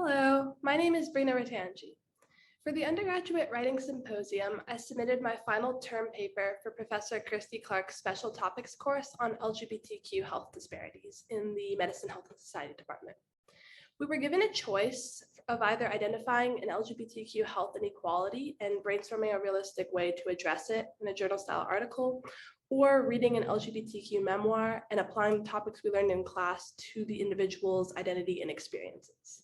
Hello, my name is Brina Ratangee. For the Undergraduate Writing Symposium, I submitted my final term paper for Professor Kirsty Clark's Special Topics course on LGBTQ health disparities in the Medicine, Health, and Society department. We were given a choice of either identifying an LGBTQ health inequality and brainstorming a realistic way to address it in a journal-style article, or reading an LGBTQ memoir and applying the topics we learned in class to the individual's identity and experiences.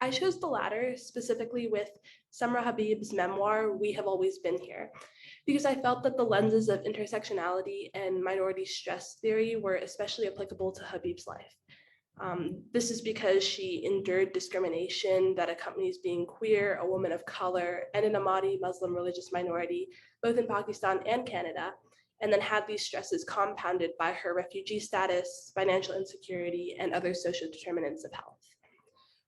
I chose the latter, specifically with Samra Habib's memoir, We Have Always Been Here, because I felt that the lenses of intersectionality and minority stress theory were especially applicable to Habib's life. This is because she endured discrimination that accompanies being queer, a woman of color, and an Ahmadi Muslim religious minority, both in Pakistan and Canada, and then had these stresses compounded by her refugee status, financial insecurity, and other social determinants of health.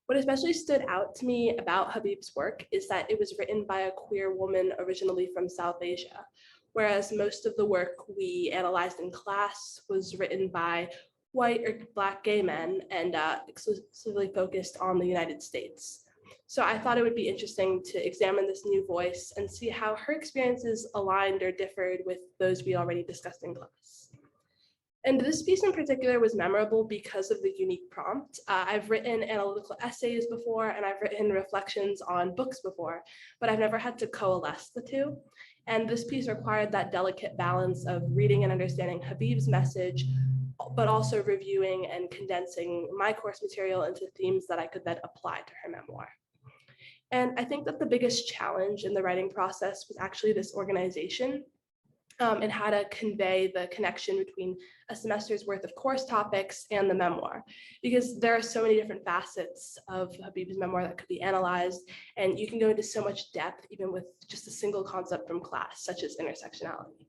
What especially stood out to me about Habib's work is that it was written by a queer woman originally from South Asia, whereas most of the work we analyzed in class was written by white or Black gay men and exclusively focused on the United States. So I thought it would be interesting to examine this new voice and see how her experiences aligned or differed with those we already discussed in class. And this piece in particular was memorable because of the unique prompt. I've written analytical essays before, and I've written reflections on books before, but I've never had to coalesce the two. And this piece required that delicate balance of reading and understanding Habib's message, but also reviewing and condensing my course material into themes that I could then apply to her memoir. And I think that the biggest challenge in the writing process was actually this organization. And how to convey the connection between a semester's worth of course topics and the memoir, because there are so many different facets of Habib's memoir that could be analyzed, and you can go into so much depth even with just a single concept from class, such as intersectionality.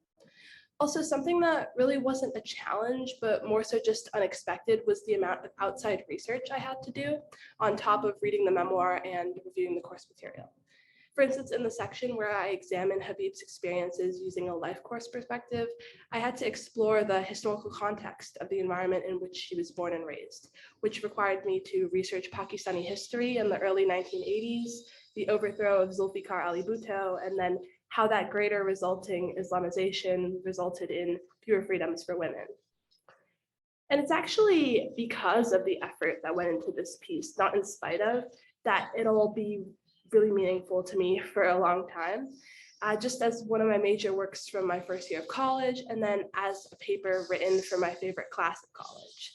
Also, something that really wasn't a challenge, but more so just unexpected, was the amount of outside research I had to do on top of reading the memoir and reviewing the course material. For instance, in the section where I examine Habib's experiences using a life course perspective, I had to explore the historical context of the environment in which she was born and raised, which required me to research Pakistani history in the early 1980s, the overthrow of Zulfikar Ali Bhutto, and then how that greater resulting Islamization resulted in fewer freedoms for women. And it's actually because of the effort that went into this piece, not in spite of, that it'll be really meaningful to me for a long time, just as one of my major works from my first year of college, and then as a paper written for my favorite class of college.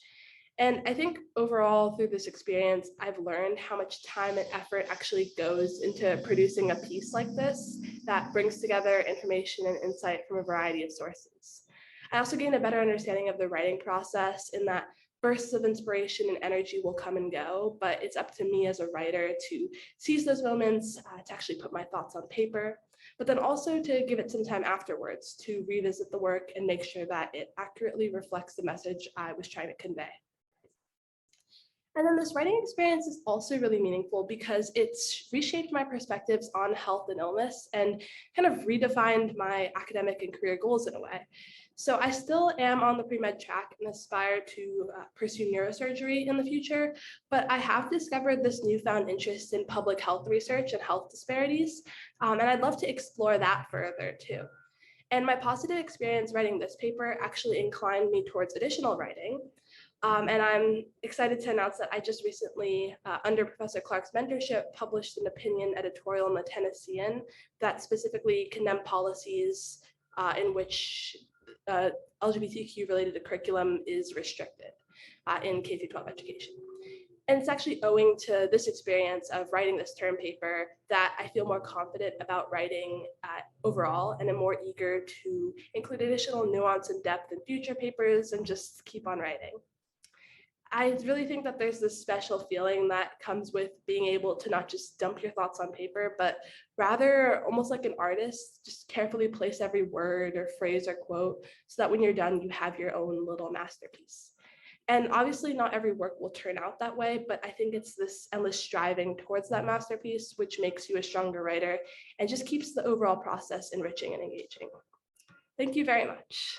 And I think overall through this experience, I've learned how much time and effort actually goes into producing a piece like this that brings together information and insight from a variety of sources. I also gained a better understanding of the writing process in that bursts of inspiration and energy will come and go, but it's up to me as a writer to seize those moments, to actually put my thoughts on paper, but then also to give it some time afterwards to revisit the work and make sure that it accurately reflects the message I was trying to convey. And then this writing experience is also really meaningful because it's reshaped my perspectives on health and illness and kind of redefined my academic and career goals in a way. So I still am on the pre-med track and aspire to pursue neurosurgery in the future, but I have discovered this newfound interest in public health research and health disparities, and I'd love to explore that further too. And my positive experience writing this paper actually inclined me towards additional writing. And I'm excited to announce that I just recently, under Professor Clark's mentorship, published an opinion editorial in the Tennessean that specifically condemned policies in which LGBTQ related curriculum is restricted in K-12 education. And it's actually owing to this experience of writing this term paper that I feel more confident about writing overall, and I'm more eager to include additional nuance and depth in future papers and just keep on writing. I really think that there's this special feeling that comes with being able to not just dump your thoughts on paper, but rather almost like an artist, just carefully place every word or phrase or quote so that when you're done, you have your own little masterpiece. And obviously not every work will turn out that way, but I think it's this endless striving towards that masterpiece, which makes you a stronger writer and just keeps the overall process enriching and engaging. Thank you very much.